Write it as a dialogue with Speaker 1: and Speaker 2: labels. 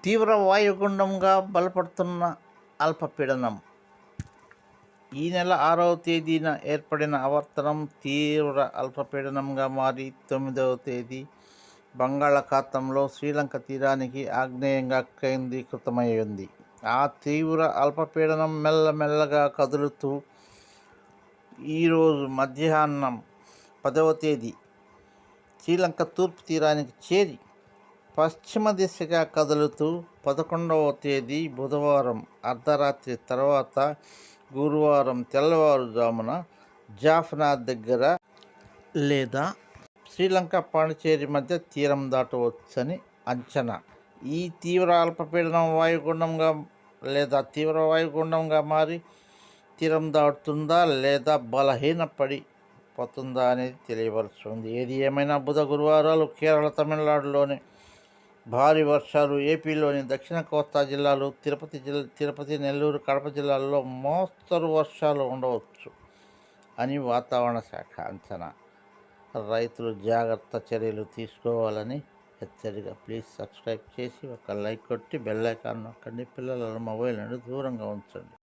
Speaker 1: తీవ్ర వాయుగుండంగా బలపడుతున్న అల్పపీడనం ఈ నెల 6వ తేదీన ఏర్పడిన ఆవర్తనం తీవ్ర అల్పపీడనంగా మారి 9వ తేదీ బంగాళాఖాతంలో శ్రీలంక తీరానికి ఆగ్నేయంగా కేంద్రీకృతమైంది. ఆ తీవ్ర అల్పపీడనం మెల్లమెల్లగా కదులుతూ ఈరోజు మధ్యాహ్నం 10వ తేదీ శ్రీలంక తూర్పు తీరానికి చేరి పశ్చిమ దిశగా కదులుతూ 11వ తేదీ బుధవారం అర్ధరాత్రి తర్వాత గురువారం తెల్లవారుజామున జాఫ్నా దగ్గర లేదా శ్రీలంక పాండిచేరి మధ్య తీరం దాటవచ్చని అంచనా. ఈ తీవ్ర అల్పపీడనం వాయుగుండంగా లేదా తీవ్ర వాయుగుండంగా మారి తీరం దాటుతుందా లేదా బలహీనపడి పోతుందా అనేది తెలియవలసింది. ఏది ఏమైనా బుధ గురువారాలు కేరళ, తమిళనాడులోని భారీ వర్షాలు, ఏపీలోని దక్షిణ కోస్తా జిల్లాలు, తిరుపతి, నెల్లూరు, కడప జిల్లాల్లో మోస్తరు వర్షాలు ఉండవచ్చు అని వాతావరణ శాఖ అంచనా. రైతులు జాగ్రత్త చర్యలు తీసుకోవాలని హెచ్చరిక. ప్లీజ్ సబ్స్క్రైబ్ చేసి ఒక లైక్ కొట్టి బెల్ ఐకాన్ నొక్కండి. పిల్లల మొబైల్ నుండి దూరంగా ఉంచండి.